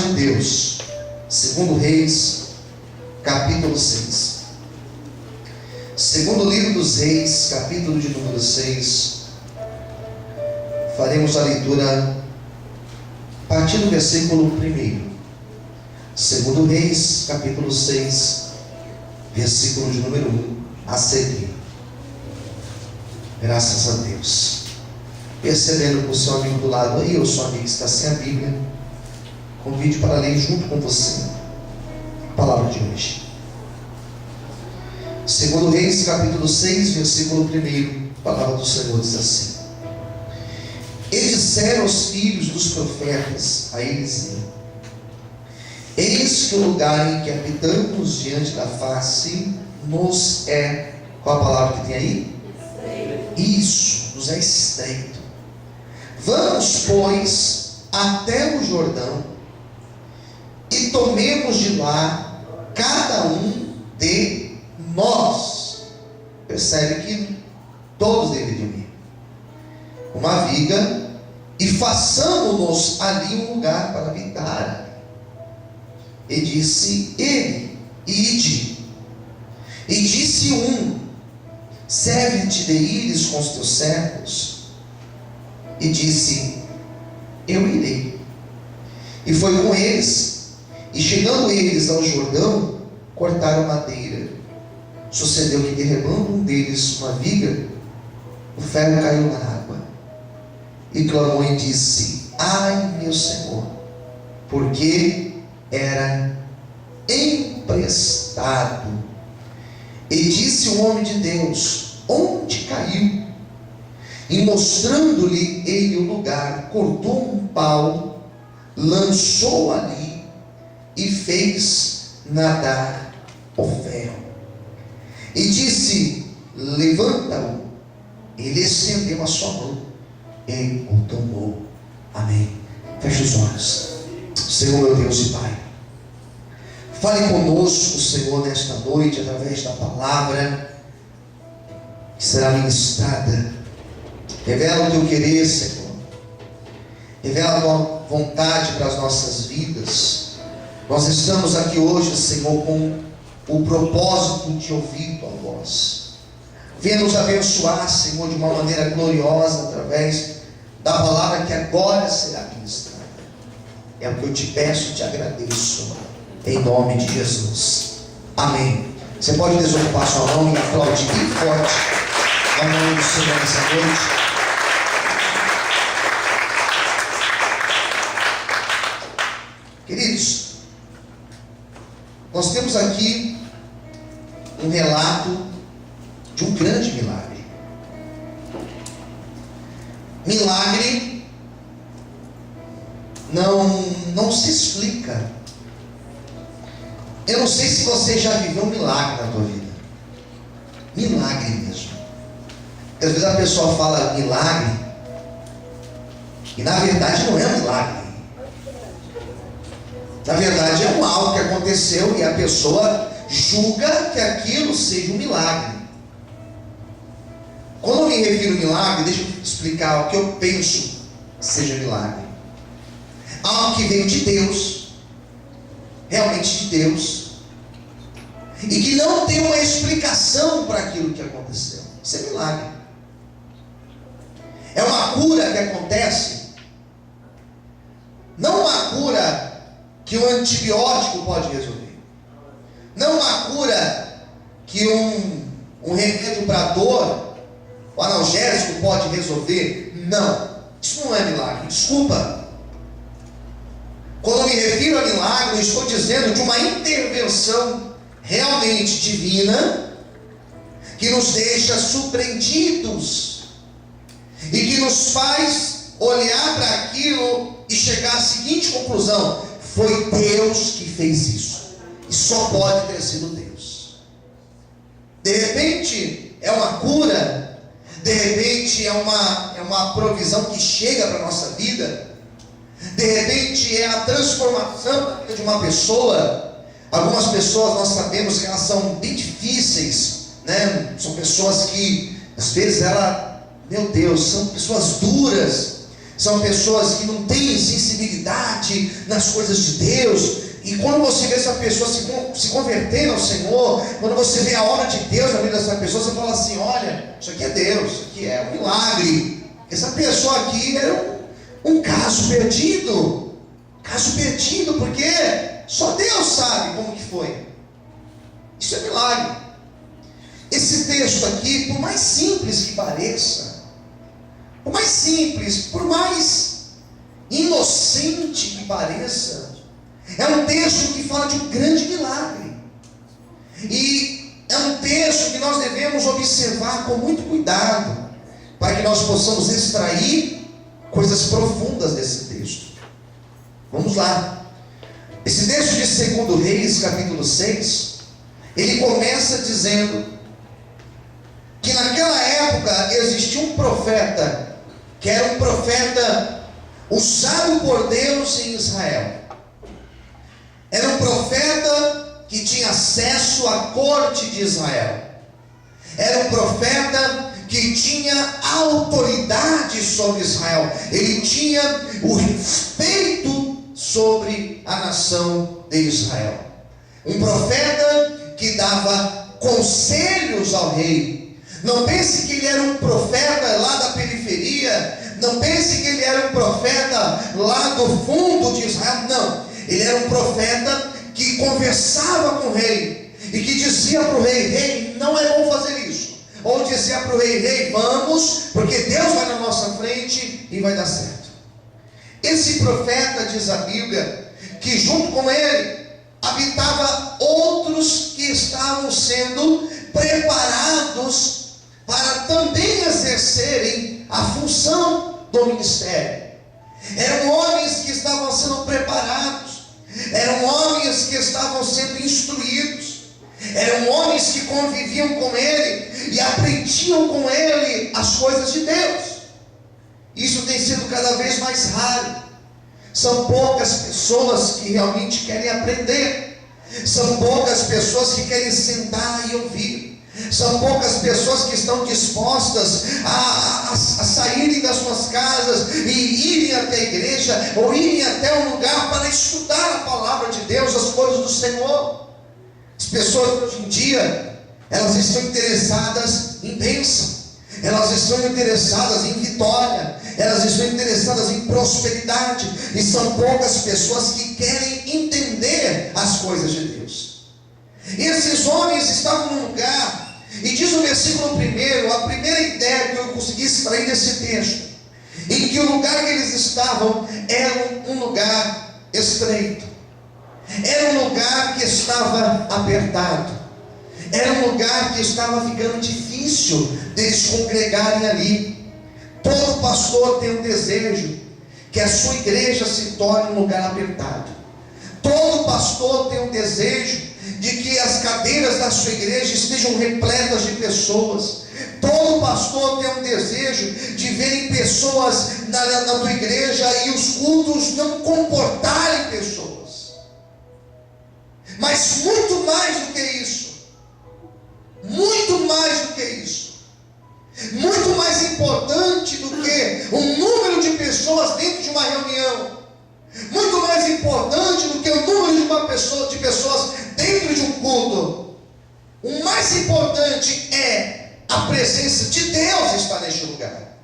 de Deus, segundo Reis, capítulo 6. Segundo livro dos Reis, capítulo de número 6. Faremos a leitura a partir do versículo 1. Segundo Reis, capítulo 6, versículo de número 1 a seguir. Graças a Deus. Percebendo com o seu amigo do lado aí, ou seu amigo que está sem a Bíblia, convide para ler junto com você a palavra de hoje. Segundo Reis, capítulo 6, versículo 1, a palavra do Senhor diz assim: E disseram os filhos dos profetas a Eliseu: Eis que o lugar em que habitamos diante da face nos é... Qual a palavra que tem aí? Estreito. Isso, nos é estreito. Vamos, pois, até o Jordão e tomemos de lá cada um de nós. Percebe que todos deveriam ir. Uma viga, e façamos-nos ali um lugar para habitar. E disse ele: Ide. E disse um: Serve-te de ires com os teus servos. E disse: Eu irei. E foi com eles. E chegando eles ao Jordão, cortaram madeira. Sucedeu que, derramando um deles uma viga, o ferro caiu na água. E clamou e disse: Ai, meu Senhor, porque era emprestado. E disse o homem de Deus: Onde caiu? E mostrando-lhe ele o lugar, cortou um pau, lançou ali e fez nadar o ferro. E disse: Levanta-o. Ele estendeu a sua mão e o tomou. Amém. Feche os olhos. Senhor, meu Deus e Pai, fale conosco, Senhor, nesta noite, através da palavra que será ministrada. Revela o teu querer, Senhor. Revela a tua vontade para as nossas vidas. Nós estamos aqui hoje, Senhor, com o propósito de ouvir tua voz. Venha nos abençoar, Senhor, de uma maneira gloriosa, através da palavra que agora será ministrada. É o que eu te peço e te agradeço, em nome de Jesus. Amém. Você pode desocupar sua mão e aplaudir bem forte a mão do Senhor nessa noite. Queridos, nós temos aqui um relato de um grande milagre. Milagre não se explica. Eu não sei se você já viveu um milagre na tua vida. Milagre mesmo. Às vezes a pessoa fala milagre e na verdade não é um milagre. Na verdade é um algo que aconteceu e a pessoa julga que aquilo seja um milagre. Quando eu me refiro a milagre, deixa eu explicar o que eu penso que seja milagre. Algo que veio de Deus, realmente de Deus, e que não tem uma explicação para aquilo que aconteceu. Isso é milagre. É uma cura que acontece, não uma cura que um antibiótico pode resolver, não uma cura que um remédio para dor, o analgésico pode resolver. Não, isso não é milagre. Desculpa. Quando eu me refiro a milagre, eu estou dizendo de uma intervenção realmente divina, que nos deixa surpreendidos e que nos faz olhar para aquilo e chegar à seguinte conclusão: foi Deus que fez isso, e só pode ter sido Deus. De repente é uma cura, de repente é uma provisão que chega para a nossa vida, de repente é a transformação de uma pessoa. Algumas pessoas nós sabemos que elas são bem difíceis, né? São pessoas que às vezes meu Deus, são pessoas duras, são pessoas que não têm sensibilidade fidelidade nas coisas de Deus. E quando você vê essa pessoa se convertendo ao Senhor, quando você vê a obra de Deus na vida dessa pessoa, você fala assim: olha, isso aqui é Deus, isso aqui é um milagre. Essa pessoa aqui era um caso perdido. Caso perdido, porque só Deus sabe como que foi. Isso é milagre. Esse texto aqui, por mais simples que pareça, por mais simples, por mais inocente que pareça, é um texto que fala de um grande milagre. E é um texto que nós devemos observar com muito cuidado, para que nós possamos extrair coisas profundas desse texto. Vamos lá. Esse texto de 2 Reis, capítulo 6, ele começa dizendo que naquela época existia um profeta, que era um profeta usado por Deus em Israel. Era um profeta que tinha acesso à corte de Israel. Era um profeta que tinha autoridade sobre Israel. Ele tinha o respeito sobre a nação de Israel. Um profeta que dava conselhos ao rei. Não pense que ele era um profeta lá da periferia. Não pense que ele era um profeta lá do fundo de Israel. Não. Ele era um profeta que conversava com o rei e que dizia para o rei: rei, não é bom fazer isso. Ou dizia para o rei: rei, vamos, porque Deus vai na nossa frente e vai dar certo. Esse profeta, diz a Bíblia, que junto com ele habitava outros que estavam sendo preparados para também exercerem a função do ministério. Eram homens que estavam sendo preparados, eram homens que estavam sendo instruídos, eram homens que conviviam com ele e aprendiam com ele as coisas de Deus. Isso tem sido cada vez mais raro. São poucas pessoas que realmente querem aprender. São poucas pessoas que querem sentar e ouvir. São poucas pessoas que estão dispostas a saírem das suas casas e irem até a igreja, ou irem até um lugar para estudar a palavra de Deus, as coisas do Senhor. As pessoas hoje em dia, elas estão interessadas em bênção, elas estão interessadas em vitória, elas estão interessadas em prosperidade, e são poucas pessoas que querem entender as coisas de Deus. E esses homens estavam num lugar, e diz o versículo 1, a primeira ideia que eu consegui extrair desse texto, em que o lugar que eles estavam era um lugar estreito, era um lugar que estava apertado, era um lugar que estava ficando difícil deles congregarem ali. Todo pastor tem um desejo que a sua igreja se torne um lugar apertado. Todo pastor tem um desejo de que as cadeiras da sua igreja estejam repletas de pessoas. Todo pastor tem um desejo de verem pessoas na tua igreja e os cultos não comportarem pessoas. Mas muito mais do que isso, muito mais do que isso, muito mais importante do que o número de pessoas dentro de uma reunião, muito mais importante do que o número de pessoas dentro de um culto, o mais importante é a presença de Deus estar neste lugar.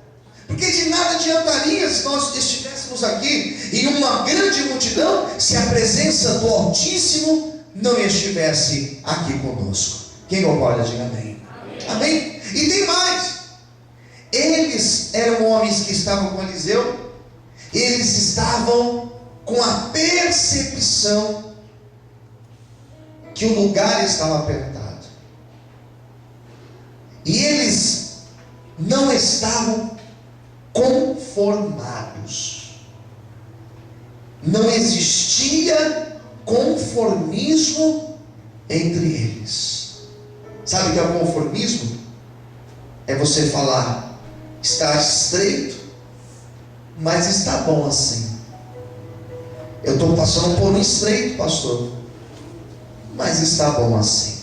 Porque de nada adiantaria se nós estivéssemos aqui em uma grande multidão, se a presença do Altíssimo não estivesse aqui conosco. Quem concorda, diga amém. Amém? E tem mais. Eles eram homens que estavam com Eliseu. Eles estavam com a percepção que o lugar estava apertado. E eles não estavam conformados. Não existia conformismo entre eles. Sabe o que é o conformismo? É você falar: está estreito, mas está bom assim. Eu estou passando por um estreito, pastor, mas está bom assim.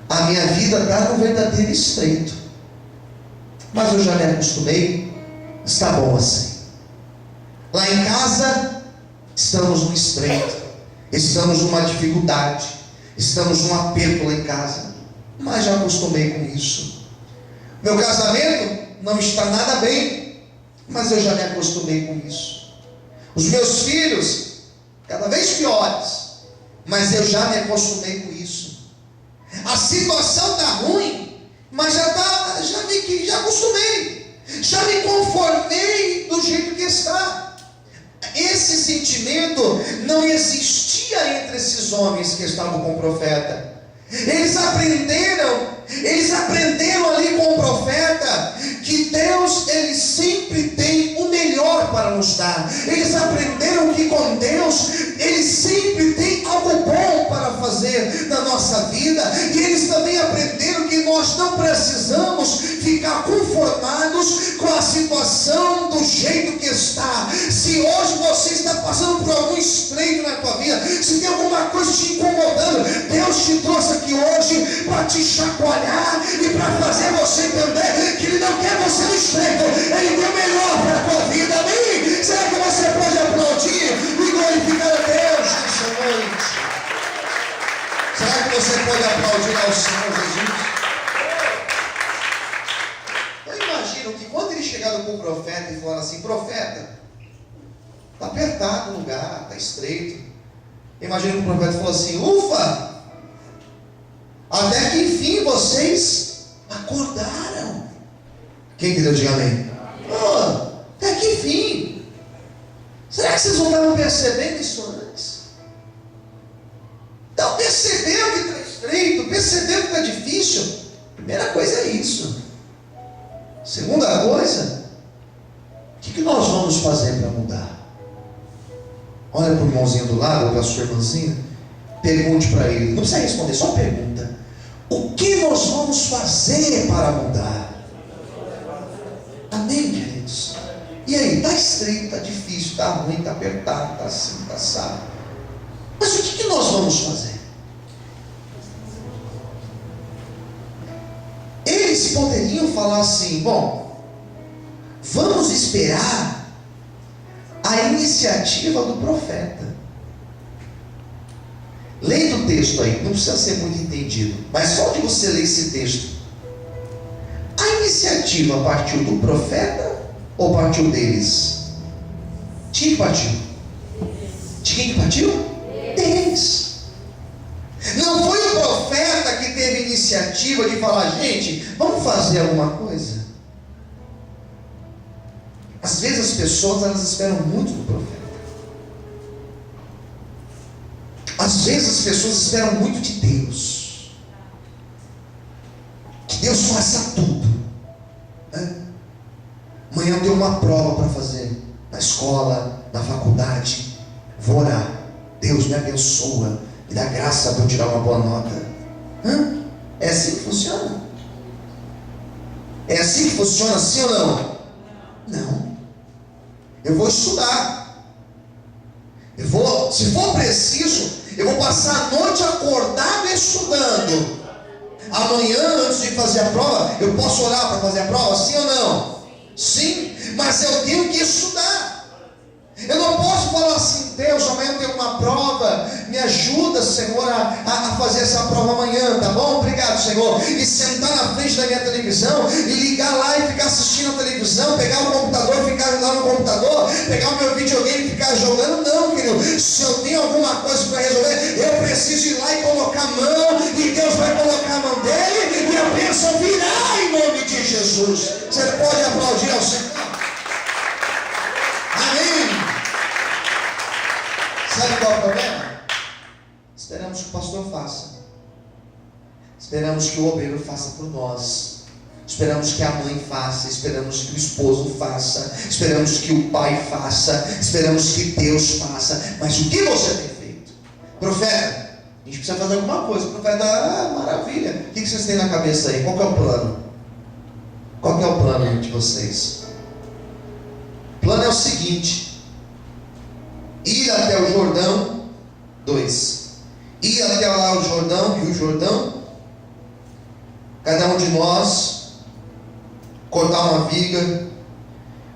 A minha vida está no verdadeiro estreito, mas eu já me acostumei, está bom assim. Lá em casa estamos num estreito, estamos numa dificuldade, estamos num aperto lá em casa, mas já acostumei com isso. Meu casamento não está nada bem, mas eu já me acostumei com isso. Os meus filhos, cada vez piores, mas eu já me acostumei com isso. A situação está ruim, mas já acostumei, já me conformei do jeito que está. Esse sentimento não existia entre esses homens que estavam com o profeta. Eles aprenderam ali com o profeta que Deus, Ele sempre tem o melhor para nos dar. Eles aprenderam que com Deus Ele sempre tem algo bom para fazer na nossa vida. E eles também aprenderam que nós não precisamos ficar conformados com a situação do jeito que está. Se hoje você está passando por algum estreito na tua vida, se tem alguma coisa te incomodando, Deus te trouxe aqui hoje para te chacoalhar e para fazer você entender que Ele não quer você no estreito, Ele tem o melhor para a tua vida. Amém? Será que você pode aplaudir e glorificar a Deus nessa noite? Será que você pode aplaudir ao Senhor Jesus? Eu imagino que quando eles chegaram com o profeta e falaram assim: profeta, está apertado o lugar, está estreito. Imagina que o profeta falou assim: ufa, até que enfim vocês acordaram. Quem entendeu? Diga amém. Oh, até que enfim. Será que vocês não estavam percebendo isso antes? Então percebeu que está estreito, percebeu que está difícil. Primeira coisa é isso. Segunda coisa, o que nós vamos fazer para mudar? Olha para o irmãozinho do lado, ou para a sua irmãzinha, pergunte para ele, não precisa responder, só pergunta: o que nós vamos fazer para mudar? Amém, queridos? E aí, está estreito, está difícil, está ruim, está apertado, está assim, está assado. Mas o que nós vamos fazer? Eles poderiam falar assim: bom, vamos esperar a iniciativa do profeta. Leia o texto aí, não precisa ser muito entendido, mas só de você ler esse texto. A iniciativa partiu do profeta ou partiu deles? De quem partiu? De quem que partiu? Deles. Não foi o profeta que teve a iniciativa de falar: gente, vamos fazer alguma coisa? Às vezes as pessoas, elas esperam muito do profeta. Às vezes as pessoas esperam muito de Deus, que Deus faça tudo, né? Amanhã eu tenho uma prova para fazer na escola, na faculdade, vou orar, Deus me abençoa, me dá graça para eu tirar uma boa nota. É assim que funciona? É assim que funciona, sim ou não? Não. Eu vou estudar. Se for preciso, eu vou passar a noite acordado estudando. Amanhã, antes de fazer a prova, eu posso orar para fazer a prova, sim ou não? Sim, mas eu tenho que estudar. Eu não posso falar assim: Deus, amanhã eu tenho uma prova, me ajuda, Senhor, a fazer essa prova amanhã, tá bom? Obrigado, Senhor. E sentar na frente da minha televisão e ligar lá e ficar assistindo a televisão, pegar o computador e ficar lá no computador, pegar o meu videogame e ficar jogando. Não, querido. Se eu tenho alguma coisa para resolver, eu preciso ir lá e colocar a mão, e Deus vai colocar a mão dele e a bênção virá em nome de Jesus. Você pode aplaudir ao Senhor? Amém. Sabe qual é o problema? Esperamos que o pastor faça, esperamos que o obreiro faça por nós, esperamos que a mãe faça, esperamos que o esposo faça, esperamos que o pai faça, esperamos que Deus faça. Mas o que você tem feito? Profeta, a gente precisa fazer alguma coisa. Profeta, maravilha. O que vocês têm na cabeça aí? Qual que é o plano? Qual que é o plano de vocês? O plano é o seguinte: ir até o Jordão. 2. Ir até lá o Jordão, Rio Jordão. Cada um de nós cortar uma viga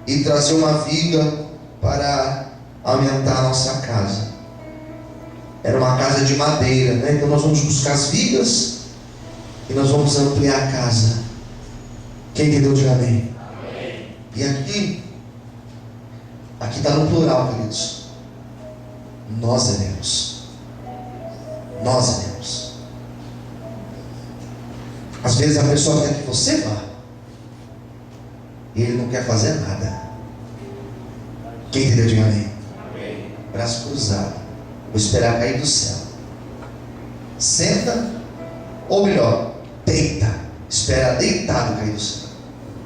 e trazer uma viga para aumentar a nossa casa. Era uma casa de madeira, né? Então nós vamos buscar as vigas e nós vamos ampliar a casa. Quem entendeu, diga amém. Amém. E aqui está no plural, queridos. Nós iremos. Nós iremos. Às vezes a pessoa quer que você vá e ele não quer fazer nada. Quem entendeu, diga amém. Amém. Braço cruzado. Vou esperar cair do céu. Senta, ou melhor, deita. Espera deitado cair do céu,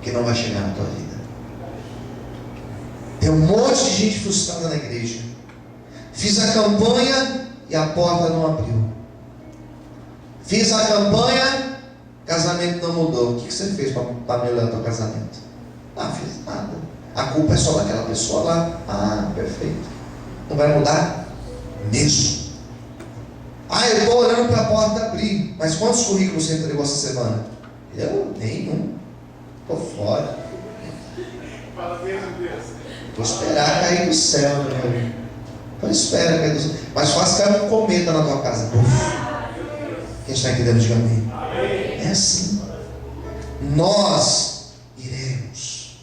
que não vai chegar na tua vida. Tem um monte de gente frustrada na igreja. Fiz a campanha e a porta não abriu. Fiz a campanha, casamento não mudou. O que você fez para melhorar teu casamento? Não fiz nada. A culpa é só daquela pessoa lá. Ah, perfeito. Não vai mudar mesmo. Ah, eu estou olhando para a porta abrir. Mas quantos currículos você entregou essa semana? Eu? Nenhum. Estou fora. Vou esperar cair do céu, meu amigo. Então espera cair do céu. Mas faça cair um cometa na tua casa. Quem está entendendo, diga amém. É assim. Nós iremos.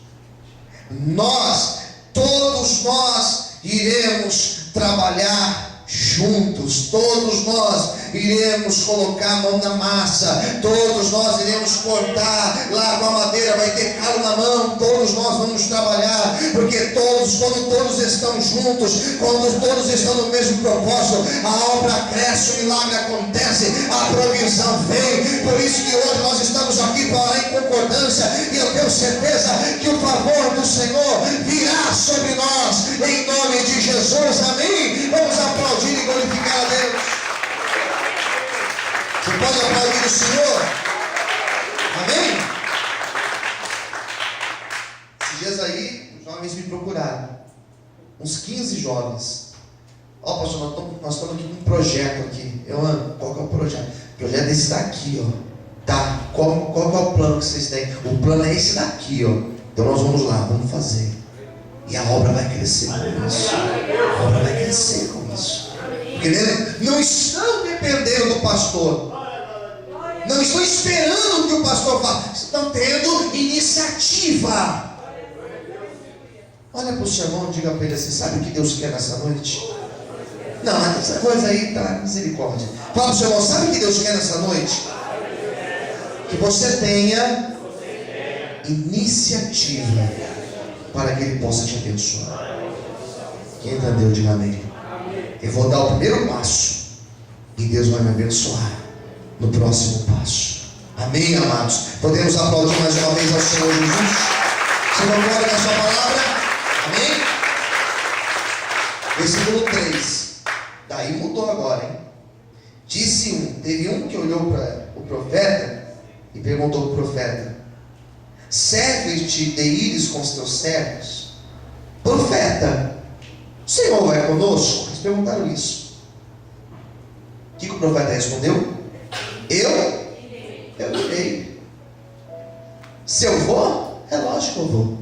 Todos nós iremos trabalhar juntos. Todos nós iremos colocar a mão na massa. Todos nós iremos cortar lá com a madeira. Vai ter calo na mão. Todos nós vamos trabalhar. Porque quando todos estão juntos, quando todos estão no mesmo propósito, a obra cresce, o milagre acontece, a provisão vem. Por isso que hoje nós estamos aqui para orar em concordância. E eu tenho certeza que o favor do Senhor virá sobre nós. Em nome de Jesus. Amém. Vamos aplaudir e glorificar a Deus. Você pode aplaudir o Senhor? Amém? Esses dias aí, os jovens me procuraram. Uns 15 jovens. Ó, pastor, nós estamos aqui com um projeto aqui. Eu amo. Qual que é o projeto? O projeto é esse daqui, ó. Tá. Qual que é o plano que vocês têm? O plano é esse daqui, ó. Então nós vamos lá, vamos fazer. E a obra vai crescer com isso. A obra vai crescer com isso. Porque não estão dependendo do pastor. Não estão esperando que o pastor fale. Estão tendo iniciativa. Olha para o seu irmão e diga para ele assim: sabe o que Deus quer nessa noite? Não, essa coisa aí está misericórdia. Fala para o seu irmão: sabe o que Deus quer nessa noite? Que você tenha iniciativa para que Ele possa te abençoar. Quem entendeu, diga amém. Eu vou dar o primeiro passo e Deus vai me abençoar no próximo passo. Amém, amados? Podemos aplaudir mais uma vez ao Senhor Jesus? Senhor, glória na sua palavra. Amém? Versículo 3. Daí mudou agora, hein? Teve um que olhou para o profeta e perguntou para o profeta: serve-te de ires com os teus servos? Profeta, o Senhor vai conosco? Eles perguntaram isso. O que o profeta respondeu? Eu irei. Se eu vou, é lógico que eu vou.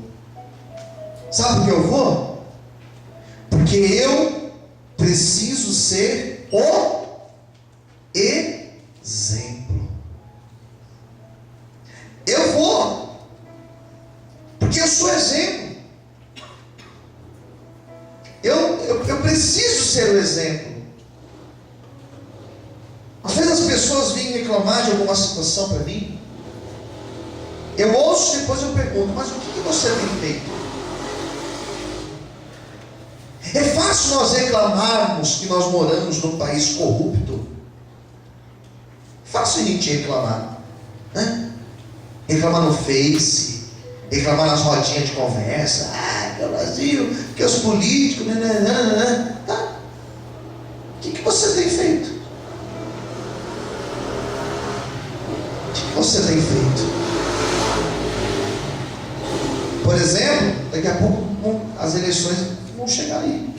Sabe por que eu vou? Porque eu preciso ser o exemplo. Eu vou porque eu sou exemplo. Eu preciso ser o exemplo. Às vezes as pessoas vêm reclamar de alguma situação para mim. Eu ouço e depois eu pergunto: mas o que você tem feito? É fácil nós reclamarmos que nós moramos num país corrupto. Fácil a gente reclamar, né? Reclamar no Face, reclamar nas rodinhas de conversa. Ah, que é o Brasil, que é os políticos, tá? O que você tem feito? O que você tem feito? Por exemplo, daqui a pouco as eleições vão chegar aí.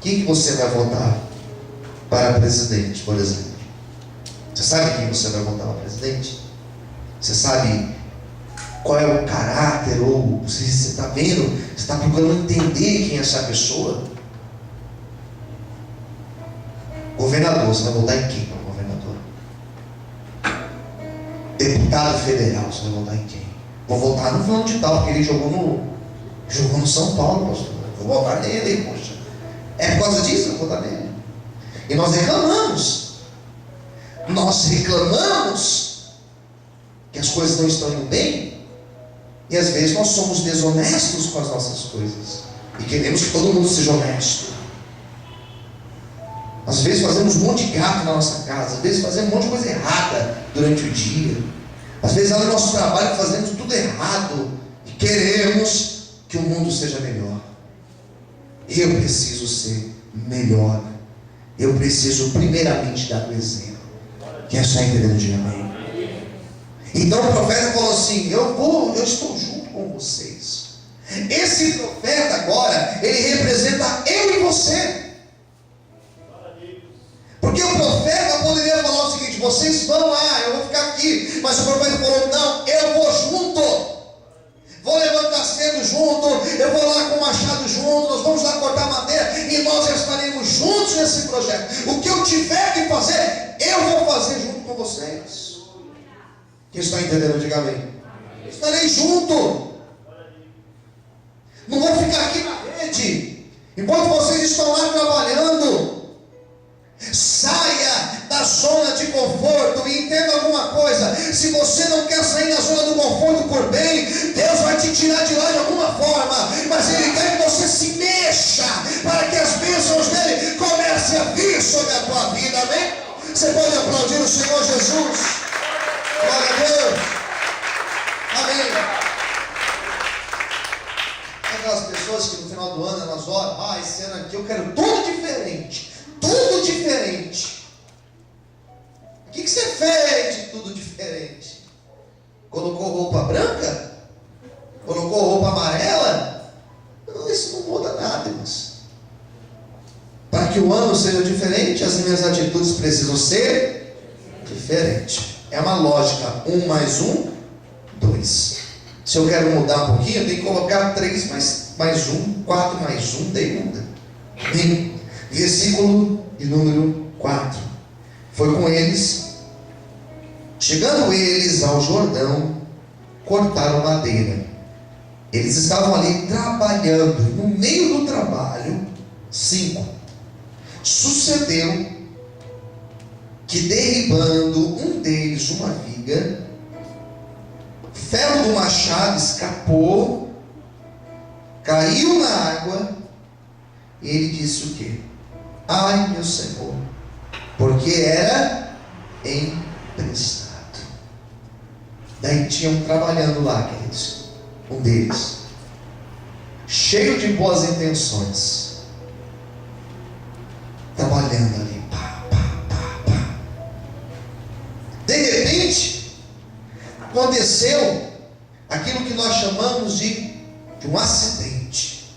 Quem que você vai votar para presidente, por exemplo? Você sabe quem você vai votar para presidente? Você sabe qual é o caráter, ou se você está vendo, você está procurando entender quem é essa pessoa. Governador, você vai votar em quem para governador? Deputado federal, você vai votar em quem? Vou votar no fulano de tal, porque ele jogou no São Paulo, pastor. Vou votar nele, poxa. É por causa disso que eu vou votar nele. E nós reclamamos. Nós reclamamos que as coisas não estão indo bem. E às vezes nós somos desonestos com as nossas coisas. E queremos que todo mundo seja honesto. Às vezes fazemos um monte de gato na nossa casa. Às vezes fazemos um monte de coisa errada durante o dia. Às vezes lá no nosso trabalho fazemos tudo errado. E queremos que o mundo seja melhor. Eu preciso ser melhor. Eu preciso primeiramente dar o exemplo. Quem é só entendendo, diga amém. Então o profeta falou assim: eu estou junto com vocês. Esse profeta agora, ele representa eu e você. Porque o profeta poderia falar o seguinte: vocês vão lá, eu vou ficar aqui. Mas o profeta falou: não, eu vou junto. Vou levantar cedo junto, eu vou lá com o machado junto, nós vamos lá cortar madeira e nós estaremos juntos nesse projeto. O que eu tiver que fazer, eu vou fazer junto com vocês. Quem está entendendo, diga amém. Estarei junto. Não vou ficar aqui na rede enquanto vocês estão lá trabalhando. Saia da zona de conforto e entenda alguma coisa: se você não quer sair da zona do conforto por bem, Deus vai te tirar de lá de alguma forma, mas Ele quer que você se mexa para que as bênçãos dele comecem a vir sobre a tua vida, amém? Você pode aplaudir o Senhor Jesus? Glória a Deus, amém. Aquelas pessoas que no final do ano elas oram: esse ano aqui eu quero tudo diferente. Tudo diferente. O que você fez de tudo diferente? Colocou roupa branca? Colocou roupa amarela? Não, isso não muda nada, irmãos. Para que o ano seja diferente, as minhas atitudes precisam ser diferentes. É uma lógica: 1 mais 1, 2. Se eu quero mudar um pouquinho, eu tenho que colocar 3 mais 1, 4 mais 1, daí muda. Versículo de número 4. Foi com eles, chegando eles ao Jordão, cortaram madeira. Eles estavam ali trabalhando. No meio do trabalho, 5. Sucedeu que, derribando um deles uma viga, o ferro do machado escapou, caiu na água, e ele disse o quê? Ai, meu Senhor, porque era emprestado. Daí tinham trabalhando lá, queridos, um deles, cheio de boas intenções, trabalhando ali, pá. De repente, aconteceu aquilo que nós chamamos de um acidente.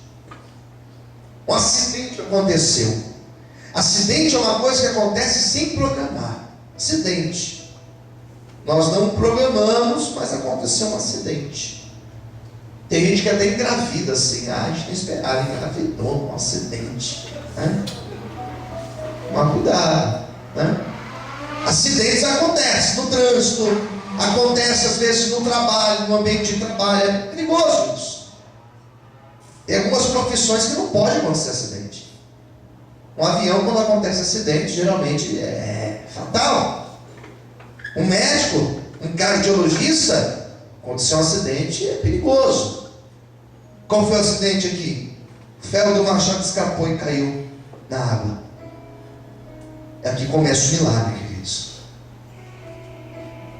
Um acidente aconteceu. Acidente é uma coisa que acontece sem programar. Acidente. Nós não programamos, mas aconteceu um acidente. Tem gente que até engravida assim: a gente não esperava, engravidou, um acidente, né? Mas cuidado, né? Acidentes acontecem no trânsito, acontece às vezes no trabalho, no ambiente de trabalho. É perigoso isso. Tem algumas profissões que não pode acontecer acidente. Um avião, quando acontece acidente, geralmente é fatal. Um médico, um cardiologista, aconteceu um acidente, é perigoso. Qual foi o acidente aqui? O ferro do machado escapou e caiu na água. Aqui começa o milagre, queridos.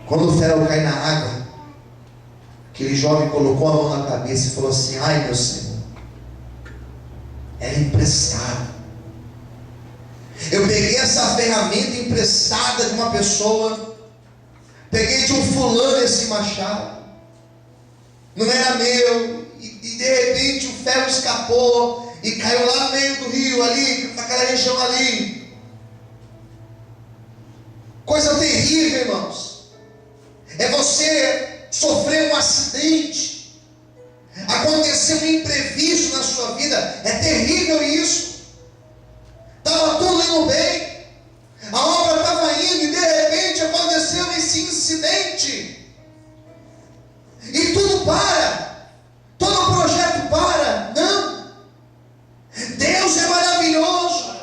Quando o ferro cai na água, aquele jovem colocou a mão na cabeça e falou assim: ai, meu Senhor, era emprestado. Eu peguei essa ferramenta emprestada de uma pessoa, peguei de um fulano esse machado, não era meu, e de repente o ferro escapou e caiu lá no meio do rio, ali, naquela região ali. Coisa terrível, irmãos. É você sofreu um acidente, aconteceu um imprevisto na sua vida. É terrível isso. Estava tudo indo bem, a obra estava indo e de repente aconteceu esse incidente e tudo para, todo o projeto para. Não, Deus é maravilhoso,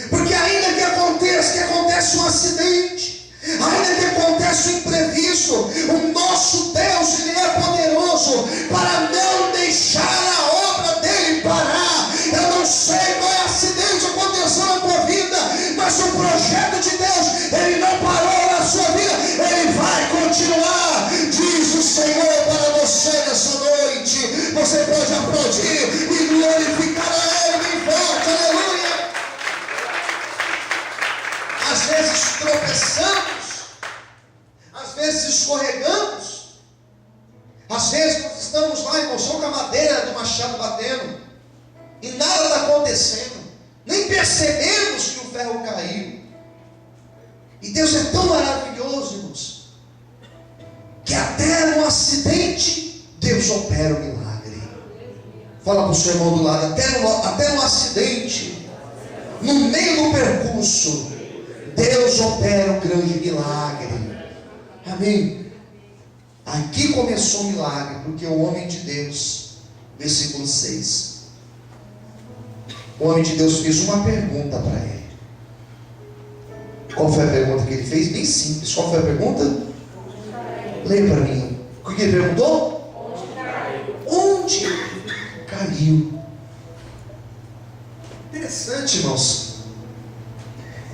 porque ainda que aconteça um acidente, ainda que aconteça um imprevisto, o nosso Deus, Ele é poderoso para não deixar a obra dele parar. Eu não sei qual é o acidente que aconteceu na tua vida, mas o projeto de Deus, Ele não parou na sua vida, Ele vai continuar. Diz o Senhor para você nessa noite. Você pode aplaudir e glorificar a Ele bem forte. Aleluia. Às vezes tropeçamos, às vezes escorregamos, às vezes nós estamos lá, irmão, só com a madeira do machado batendo e nada está acontecendo, nem percebemos que o ferro caiu. E Deus é tão maravilhoso, irmãos, que até no acidente Deus opera o milagre. Fala para o seu irmão do lado: até no acidente, no meio do percurso, Deus opera um grande milagre. Amém? Aqui começou o milagre, porque o homem de Deus, versículo 6, o homem de Deus fez uma pergunta para ele. Qual foi a pergunta que ele fez? Bem simples. Qual foi a pergunta? Leia para mim. O que ele perguntou? Onde caiu? Interessante, irmãos,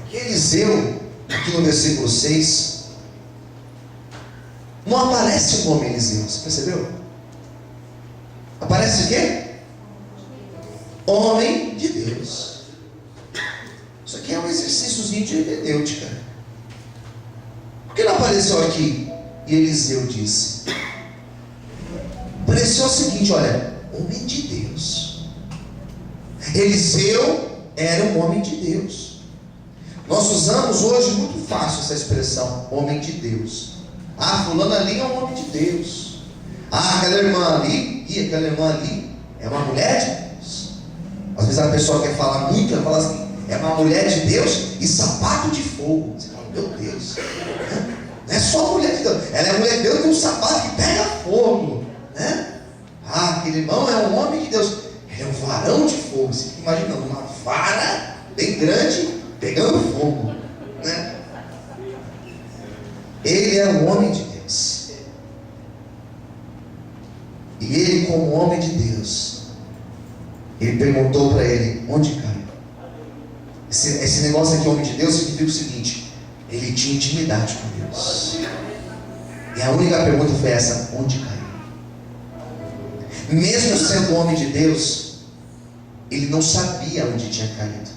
que Eliseu, aqui no versículo 6, não aparece o nome Eliseu. Você percebeu? Aparece o quê? Homem de Deus. Isso aqui é um exercíciozinho de hermenêutica. Por que não apareceu aqui? E Eliseu disse. Apareceu o seguinte: olha, homem de Deus. Eliseu era um homem de Deus. Nós usamos hoje muito fácil essa expressão, homem de Deus. Ah, fulano ali é um homem de Deus. Ah, aquela irmã ali, e aquela irmã ali é uma mulher de Deus. Às vezes a pessoa quer falar muito, ela fala assim: é uma mulher de Deus e sapato de fogo. Você fala: meu Deus, não é só mulher de Deus, ela é mulher de Deus com um sapato que pega fogo, né? Ah, aquele irmão é um homem de Deus, ele é um varão de fogo. Você fica imaginando uma vara bem grande pegando fogo, né? Ele é um homem de Deus, e ele, como homem de Deus, ele perguntou para ele: onde caiu? Esse negócio aqui, homem de Deus, significa o seguinte: ele tinha intimidade com Deus. E a única pergunta foi essa: onde caiu? Mesmo sendo homem de Deus, ele não sabia onde tinha caído.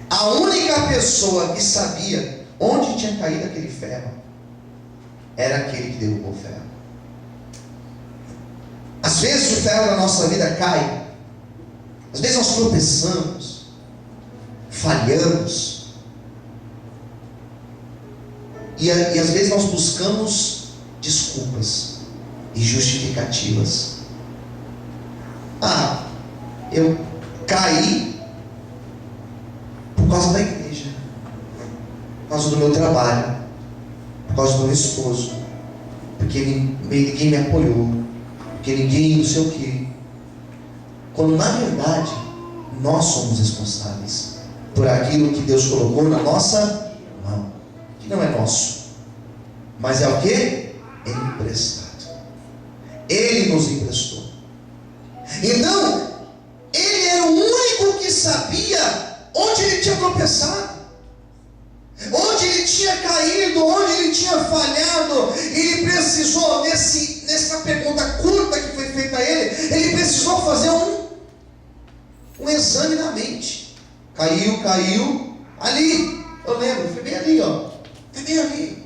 A única pessoa que sabia onde tinha caído aquele ferro era aquele que derrubou o ferro. Às vezes o ferro da nossa vida cai, às vezes nós tropeçamos, falhamos, e às vezes nós buscamos desculpas e justificativas. Ah, eu caí por causa da igreja, por causa do meu trabalho, por causa do meu esposo, porque ninguém me apoiou, porque ninguém não sei o que. Quando na verdade nós somos responsáveis por aquilo que Deus colocou na nossa mão, que não é nosso, mas é o que? É emprestado. Ele nos emprestou. Então, ele era o único que sabia onde ele tinha tropeçado, onde ele tinha caído, onde ele tinha falhado. Ele precisou, nessa pergunta curta que foi feita a ele precisou fazer um exame na mente. Caiu, ali, eu lembro, foi bem ali, ó, foi bem ali.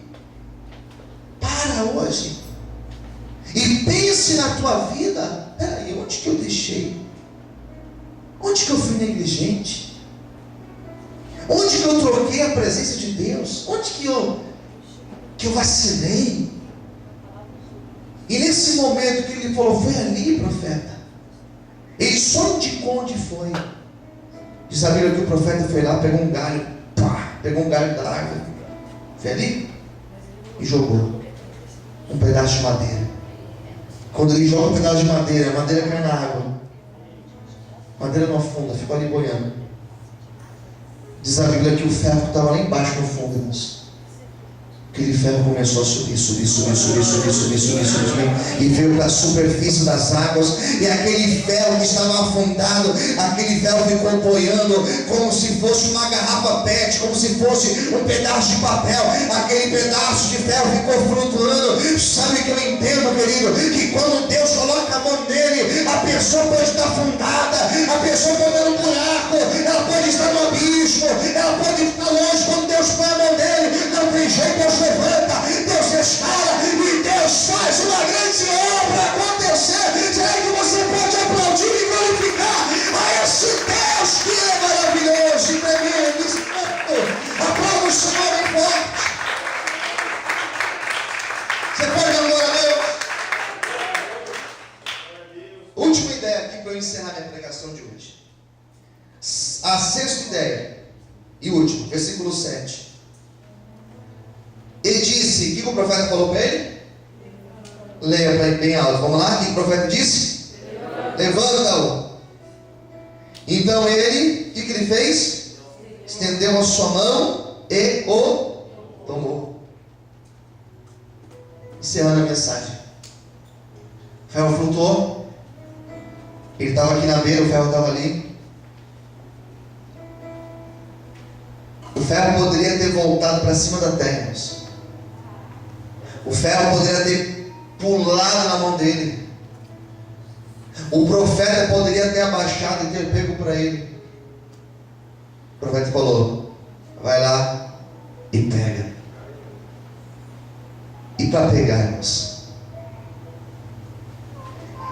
Para hoje e pense na tua vida. Peraí, onde que eu deixei? Onde que eu fui negligente? Onde que eu troquei a presença de Deus? Onde que eu vacilei? E nesse momento que ele falou, foi ali, profeta. Ele só indicou onde foi. Diz a Bíblia que o profeta foi lá, pegou um galho, pegou um galho da árvore, foi ali e jogou um pedaço de madeira. Quando ele joga um pedaço de madeira, a madeira cai na água. A madeira não afunda, ficou ali boiando. Diz a Bíblia que o ferro que estava lá embaixo no fundo, irmãos, aquele ferro começou a subir, e veio para a superfície das águas, e aquele ferro que estava afundado, aquele ferro ficou boiando, como se fosse uma garrafa PET, como se fosse um pedaço de papel, aquele pedaço de ferro ficou flutuando. Sabe o que eu entendo, querido? Que quando Deus coloca a mão nele, a pessoa pode estar afundada, a pessoa pode estar no buraco, ela pode estar no abismo, ela pode estar longe. Quando Deus põe a mão nele, não tem jeito, Deus levanta, Deus restaura e Deus faz uma grande obra acontecer. Será que você pode aplaudir e glorificar a esse Deus que é maravilhoso e tremendo e santo? Aplauda o Senhor bem forte. Você pode dar glória a Deus? Última ideia aqui para eu encerrar minha pregação de hoje. A sexta ideia e última, versículo 7. Ele disse, o que o profeta falou para ele? Leia para ele bem alto, vamos lá, o que o profeta disse? Levanta-o. Então ele, o que ele fez? Estendeu a sua mão e o tomou. Encerrando a mensagem. O ferro flutuou. Ele estava aqui na beira, o ferro estava ali. O ferro poderia ter voltado para cima da terra, irmãos. O ferro poderia ter pulado na mão dele. O profeta poderia ter abaixado e ter pego para ele. O profeta falou, vai lá e pega. E para pegar, irmãos,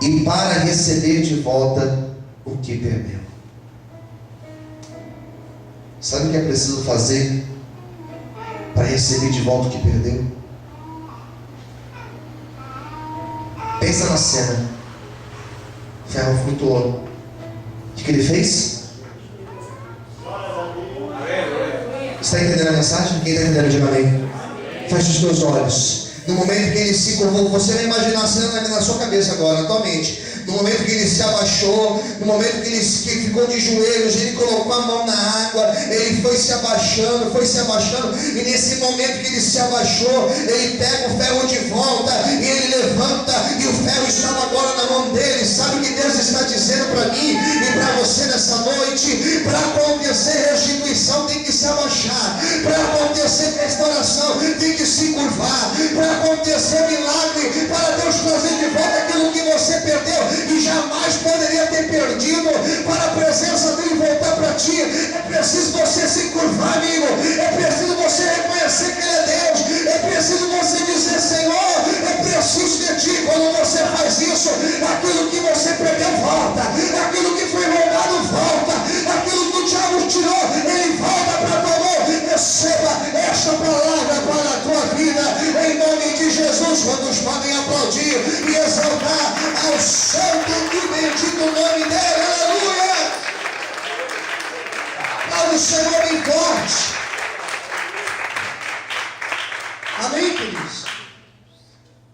e para receber de volta o que perdeu. Sabe o que é preciso fazer para receber de volta o que perdeu? Pensa na cena. O ferro flutuou. O que ele fez? Você está entendendo a mensagem? Quem está entendendo, diga amém. Feche os teus olhos. No momento que ele se curvou, você vai imaginar a cena na sua cabeça agora, na tua mente. No momento que ele se abaixou, no momento que ele ficou de joelhos, ele colocou a mão na água, ele foi se abaixando, e nesse momento que ele se abaixou, ele pega o ferro de volta, e ele levanta, e o ferro estava agora na mão dele. Sabe o que Deus está dizendo para mim e para você nessa noite? Para acontecer restituição tem que se abaixar, para acontecer restauração tem que se curvar, para acontecer milagre, para Deus trazer de volta aquilo que você perdeu e jamais poderia ter perdido, para a presença dele voltar para ti, é preciso você se curvar, amigo, é preciso você reconhecer que ele é Deus, é preciso você dizer, Senhor, eu preciso de ti. Quando você faz isso, aquilo que você perdeu volta, aquilo que foi roubado volta, aquilo que o diabo tirou, ele volta para tua mão. Receba esta palavra para a tua vida, em nome de Jesus. Quando podem aplaudir e exaltar ao santo e bendito nome dele, aleluia. Aplauda o Senhor bem forte. Amém, queridos?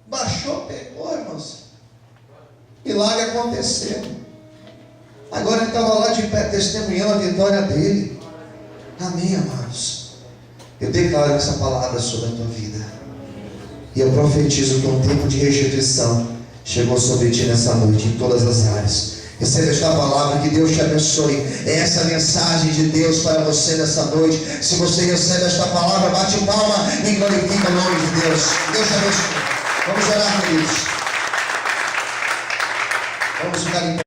Baixou, pegou, irmãos. Milagre aconteceu. Agora ele estava lá de pé testemunhando a vitória dele. Amém, amados. Eu declaro essa palavra sobre a tua vida. E eu profetizo que um tempo de restituição chegou sobre ti nessa noite, em todas as áreas. Receba esta palavra, que Deus te abençoe. É essa mensagem de Deus para você nessa noite. Se você recebe esta palavra, bate palma e glorifica o nome de Deus. Deus te abençoe. Vamos orar, queridos. Vamos ficar em pé.